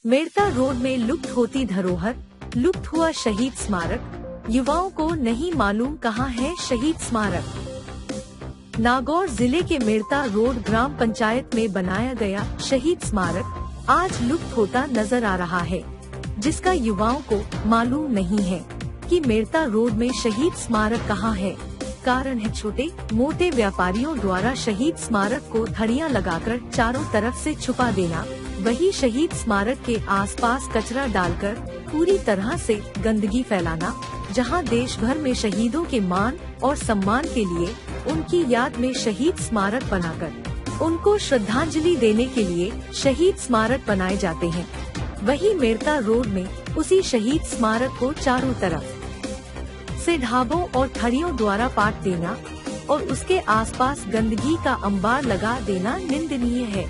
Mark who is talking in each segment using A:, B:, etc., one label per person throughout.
A: Merta road में लुप्त होती धरोहर, लुप्त हुआ शहीद स्मारक, युवाओं को नहीं मालूम कहाँ है शहीद स्मारक। नागौर जिले के मेड़ता रोड ग्राम पंचायत में बनाया गया शहीद स्मारक आज लुप्त होता नजर आ रहा है, जिसका युवाओं को मालूम नहीं है कि मेड़ता रोड में शहीद स्मारक कहाँ है। कारण है छोटे मोटे व्यापारियों द्वारा शहीद स्मारक को धड़ियां लगाकर चारों तरफ से छुपा देना, वही शहीद स्मारक के आसपास कचरा डालकर पूरी तरह से गंदगी फैलाना, जहां देश भर में शहीदों के मान और सम्मान के लिए उनकी याद में शहीद स्मारक बनाकर उनको श्रद्धांजलि देने के लिए शहीद स्मारक बनाए जाते हैं। वही मेड़ता रोड में उसी शहीद स्मारक को चारों तरफ से ढाबों और ठड़ियों द्वारा पाट देना और उसके आसपास गंदगी का अंबार लगा देना निंदनीय है।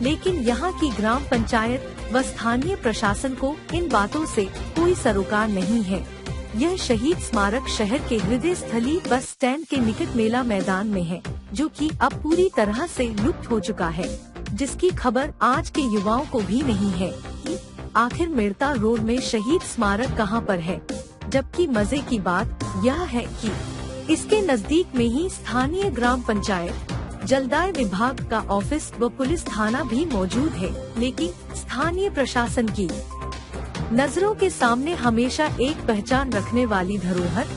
A: लेकिन यहाँ की ग्राम पंचायत व स्थानीय प्रशासन को इन बातों से कोई सरोकार नहीं है। यह शहीद स्मारक शहर के हृदय स्थली बस स्टैंड के निकट मेला मैदान में है, जो कि अब पूरी तरह से लुप्त हो चुका है, जिसकी खबर आज के युवाओं को भी नहीं है कि आखिर मेड़ता रोड में शहीद स्मारक कहां पर है। जबकि मजे की बात यह है कि इसके नजदीक में ही स्थानीय ग्राम पंचायत, जलदाय विभाग का ऑफिस व पुलिस थाना भी मौजूद है, लेकिन स्थानीय प्रशासन की नजरों के सामने हमेशा एक पहचान रखने वाली धरोहर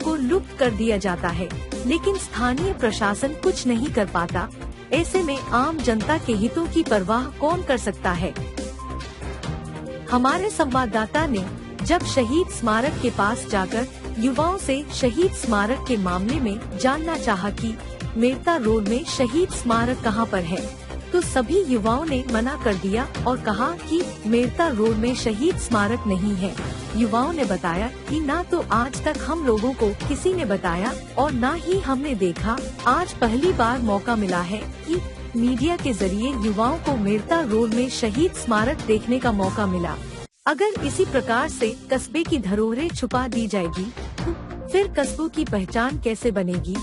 A: को लुप्त कर दिया जाता है, लेकिन स्थानीय प्रशासन कुछ नहीं कर पाता। ऐसे में आम जनता के हितों की परवाह कौन कर सकता है। हमारे संवाददाता ने जब शहीद स्मारक के पास जाकर युवाओं से शहीद स्मारक के मामले में जानना चाहा कि मेड़ता रोड में शहीद स्मारक कहां पर है, तो सभी युवाओं ने मना कर दिया और कहा कि मेड़ता रोड में शहीद स्मारक नहीं है। युवाओं ने बताया कि ना तो आज तक हम लोगों को किसी ने बताया और ना ही हमने देखा। आज पहली बार मौका मिला है कि मीडिया के जरिए युवाओं को मेड़ता रोड में शहीद स्मारक देखने का मौका मिला। अगर इसी प्रकार से कस्बे की धरोहरें छुपा दी जाएगी, तो फिर कस्बों की पहचान कैसे बनेगी।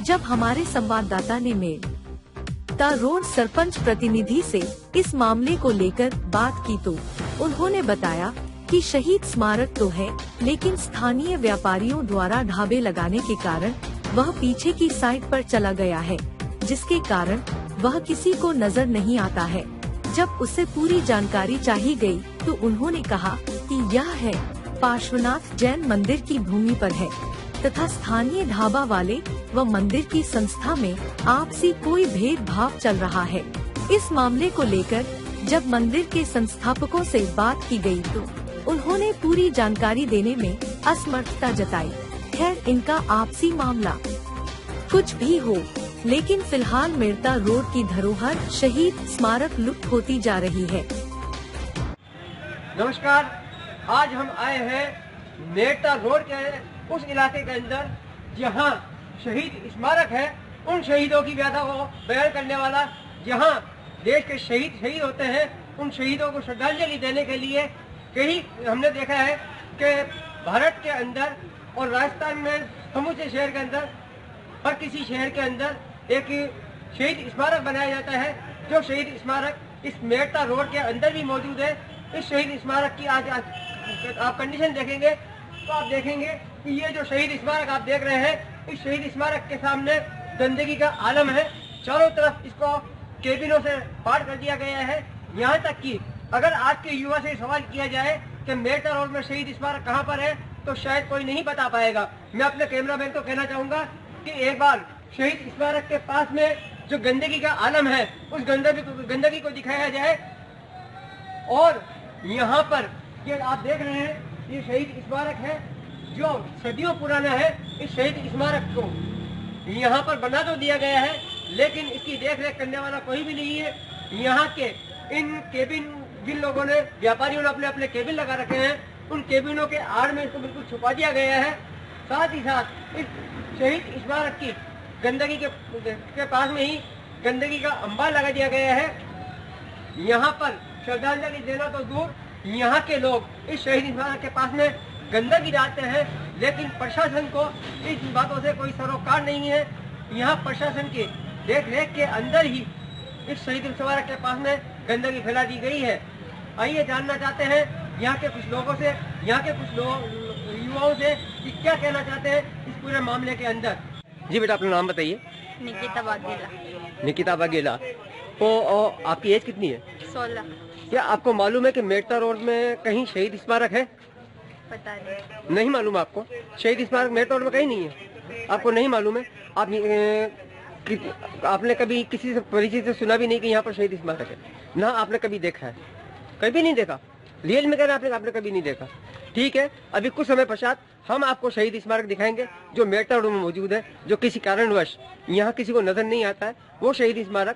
A: जब हमारे संवाददाता ने मेड़ता रोड सरपंच प्रतिनिधि से इस मामले को लेकर बात की, तो उन्होंने बताया कि शहीद स्मारक तो है, लेकिन स्थानीय व्यापारियों द्वारा ढाबे लगाने के कारण वह पीछे की साइड पर चला गया है, जिसके कारण वह किसी को नजर नहीं आता है। जब उससे पूरी जानकारी चाहिए गई, तो उन्होंने कहा कि यह है पार्श्वनाथ जैन मंदिर की भूमि पर है तथा स्थानीय ढाबा वाले व मंदिर की संस्था में आपसी कोई भेदभाव चल रहा है। इस मामले को लेकर जब मंदिर के संस्थापकों से बात की गई, तो उन्होंने पूरी जानकारी देने में असमर्थता जताई। खैर, इनका आपसी मामला कुछ भी हो, लेकिन फिलहाल मेड़ता रोड की धरोहर शहीद स्मारक लुप्त होती जा रही है।
B: नमस्कार, आज हम आए हैं मेड़ता रोड के उस इलाके के अंदर जहां शहीद स्मारक है, उन शहीदों की व्यथा को बयान करने वाला, जहां देश के शहीद होते हैं, उन शहीदों को श्रद्धांजलि देने के लिए कहीं हमने देखा है कि भारत के अंदर और राजस्थान में समूचे शहर के अंदर हर किसी शहर के अंदर एक शहीद स्मारक बनाया जाता है। जो शहीद स्मारक इस मेड़ता रोड के अंदर भी मौजूद है। इस शहीद स्मारक की आज आप कंडीशन देखेंगे तो आप देखेंगे कि ये जो शहीद स्मारक आप देख रहे हैं, इस शहीद स्मारक के सामने गंदगी का आलम है। चारों तरफ इसको केबिनों से पार कर दिया गया है। यहाँ तक कि अगर आज के युवा से सवाल किया जाए कि मेड़ता रोड में शहीद स्मारक कहाँ पर है, तो शायद कोई नहीं बता पाएगा। मैं अपने कैमरामैन को कहना चाहूँगा कि एक बार शहीद स्मारक के पास में जो गंदगी का आलम है, उस गंदगी को दिखाया जाए। और यहाँ पर ये आप देख रहे हैं, ये शहीद स्मारक है जो सदियों पुराना है। इस शहीद स्मारक को यहाँ पर बना तो दिया गया है, लेकिन इसकी देखरेख करने वाला कोई भी नहीं है। यहाँ के इन केबिन, जिन लोगों ने व्यापारियों ने अपने अपने केबिन लगा रखे हैं, उन केबिनों के आड़ में इसको बिल्कुल छुपा दिया गया है। साथ ही साथ इस शहीद स्मारक की गंदगी के पास में ही गंदगी का अंबार लगा दिया गया है। यहाँ पर श्रद्धांजलि देना तो दूर, यहाँ के लोग इस शहीद स्मारक के पास में गंदगी डालते हैं, लेकिन प्रशासन को इस बातों से कोई सरोकार नहीं है। यहाँ प्रशासन के देख रेख के अंदर ही इस शहीद स्मारक के पास में गंदगी फैला दी गई है। आइए जानना चाहते हैं यहाँ के कुछ लोगों से, यहाँ के कुछ युवाओं से कि क्या कहना चाहते हैं इस पूरे मामले के अंदर। जी बेटा, अपना नाम बताइए।
C: निकिता वाघेला।
B: निकिता वाघेला। तो आपकी एज कितनी है?
C: 16।
B: क्या आपको मालूम है कि मेड़ता रोड में कहीं शहीद स्मारक है?
C: पता नहीं।
B: नहीं मालूम आपको? शहीद स्मारक मेड़ता रोड में कहीं नहीं है, आपको नहीं मालूम है? आपने कभी किसी से परिचित से सुना भी नहीं कि यहाँ पर शहीद स्मारक है? ना आपने कभी देखा है? कभी नहीं देखा? रियल में कह रहे हैं आपने कभी नहीं देखा? ठीक है, अभी कुछ समय पश्चात हम आपको शहीद स्मारक दिखाएंगे जो मेड़ता रोड में मौजूद है, जो किसी कारणवश यहाँ किसी को नजर नहीं आता है। वो शहीद स्मारक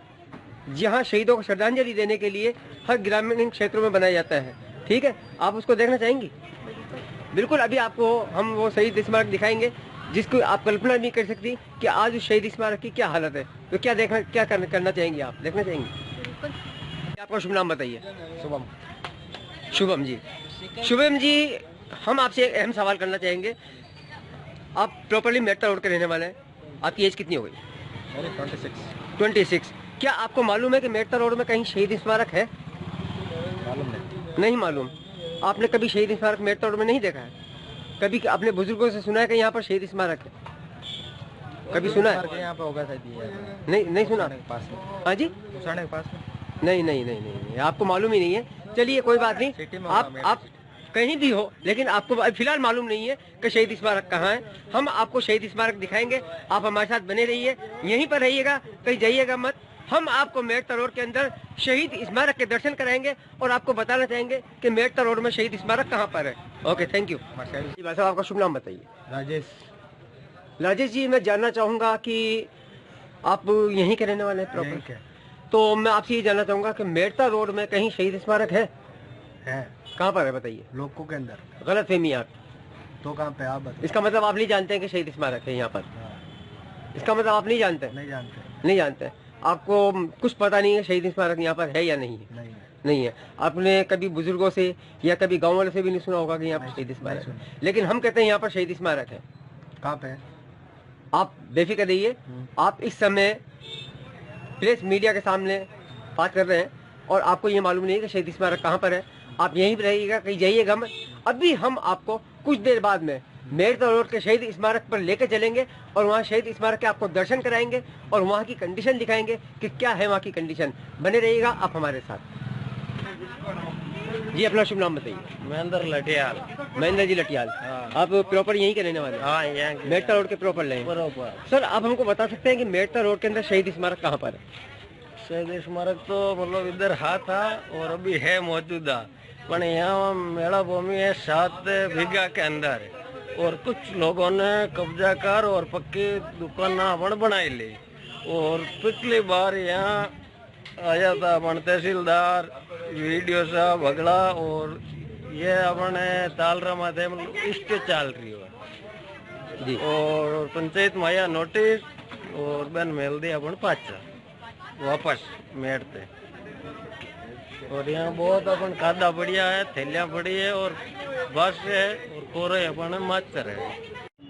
B: जहाँ शहीदों को श्रद्धांजलि देने के लिए हर ग्रामीण क्षेत्रों में बनाया जाता है। ठीक है, आप उसको देखना चाहेंगी? बिल्कुल, अभी आपको हम वो शहीद स्मारक दिखाएंगे जिसको आप कल्पना नहीं कर सकती कि आज उस शहीद स्मारक की क्या हालत है। तो क्या करना चाहेंगे आप? देखना चाहेंगे? आपका शुभ नाम बताइए।
D: शुभम।
B: शुभम जी। शुभम जी, हम आपसे एक अहम सवाल करना चाहेंगे। आप प्रॉपरली मेड़ता रोड के रहने वाले हैं, आपकी एज कितनी हो गई?
D: मेरी
B: 26। क्या आपको मालूम है कि मेड़ता रोड में कहीं शहीद स्मारक है?
D: मालूम नहीं।
B: नहीं मालूम। आपने कभी शहीद स्मारक मेड़ता रोड में नहीं देखा है? कभी अपने बुजुर्गों से सुना है कि यहाँ पर शहीद स्मारक है? कभी सुना है?
D: यहाँ पे होगा शायद।
B: नहीं सुना।
D: पास में।
B: हाँ जी,
D: के पास में।
B: नहीं, आपको मालूम ही नहीं है। चलिए कोई बात नहीं, आप कहीं भी हो, लेकिन आपको फिलहाल मालूम नहीं है कि शहीद स्मारक कहाँ है। हम आपको शहीद स्मारक दिखाएंगे, आप हमारे साथ बने रहिए, यहीं पर रहिएगा, कहीं जाइएगा मत। हम आपको मेड़ता रोड के अंदर शहीद स्मारक के दर्शन कराएंगे और आपको बताना चाहेंगे कि मेड़ता रोड में शहीद स्मारक कहाँ पर है। Okay, thank you. भाई साहब, आपका शुभ नाम बताइए। राजेश जी, मैं जानना चाहूँगा कि आप यहीं के रहने वाले हैं प्रॉपर? तो मैं आपसे ये जानना चाहूँगा कि मेड़ता रोड में कहीं शहीद स्मारक है? कहाँ पर है बताइए?
D: लोगों के अंदर।
B: गलत फहमी आप
D: तो कहाँ पे आप?
B: इसका मतलब आप नहीं जानते हैं कि शहीद स्मारक है यहाँ पर? इसका मतलब आप नहीं जानते? नहीं जानते। आपको कुछ पता नहीं है शहीद स्मारक यहाँ पर है या नहीं है? नहीं है। आपने कभी बुजुर्गों से या कभी गांव वाले से भी नहीं सुना होगा कि यहाँ पर शहीद स्मारक है, लेकिन हम कहते हैं यहाँ पर शहीद स्मारक है।
D: कहाँ पे है?
B: आप बेफिक्र रहिए, आप इस समय प्रेस मीडिया के सामने बात कर रहे हैं और आपको ये मालूम नहीं है कि शहीद स्मारक कहाँ पर है। आप यहीं पर रहिएगा, कहीं जाइएगा मत। अभी हम आपको कुछ देर बाद में मेड़ता रोड के शहीद स्मारक पर लेकर चलेंगे और वहाँ शहीद स्मारक के आपको दर्शन कराएंगे और वहाँ की कंडीशन दिखाएंगे कि क्या है वहाँ की कंडीशन। बने रहिएगा आप हमारे साथ। जी, अपना शुभ नाम बताइए।
D: महेंद्र लटियाल।
B: महेंद्र जी लटियाल। आप प्रॉपर यहीं के रहने वाले?
D: हाँ, यहाँ
B: मेड़ता रोड के प्रॉपर ले। सर, आप हमको बता सकते हैं कि मेड़ता रोड के अंदर शहीद स्मारक कहाँ पर है?
D: शहीद स्मारक तो मतलब इधर था और अभी है मौजूदा, पर यहाँ मेला भूमि है 7 बीघा के अंदर और कुछ लोगों ने कब्जा कर और पक्की दुकान अपन बनाई ली। और पिछली बार यहाँ आया था अपन तहसीलदार वीडियो साहब भगड़ा और ये अपने तालरामा थे, मतलब इष्ट चाल रही हो जी। और पंचायत में आया नोटिस और बन मेल दी अपन पाचा वापस मेड़ते। और यहाँ बहुत अपन खादा बढ़िया है, थैलियाँ पड़ी है और बस है और कोरे अपन माचर है।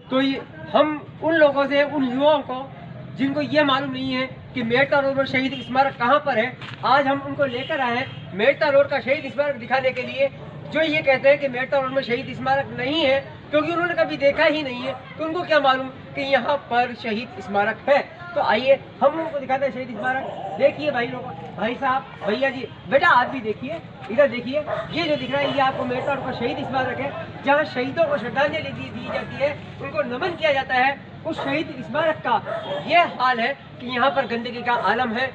B: तो हम उन लोगों से, उन युवाओं को जिनको ये मालूम नहीं है कि मेड़ता रोड पर शहीद स्मारक कहाँ पर है, आज हम उनको लेकर आए हैं मेड़ता रोड का शहीद स्मारक दिखाने के लिए। जो ये कहते हैं कि मेड़ता रोड में शहीद स्मारक नहीं है क्योंकि उन्होंने कभी देखा ही नहीं है, तो उनको क्या मालूम कि यहाँ पर शहीद स्मारक है। तो आइए हम उनको दिखाते हैं शहीद स्मारक। देखिए भाई लोग, भाई साहब, भैया जी, बेटा आप भी देखिए, इधर देखिए, ये जो दिख रहा है ये आपको मेड़ता रोड का शहीद स्मारक है, जहाँ शहीदों को श्रद्धांजलि दी जाती है, उनको नमन किया जाता है। उस शहीद स्मारक का ये हाल है कि यहाँ पर गंदगी का आलम है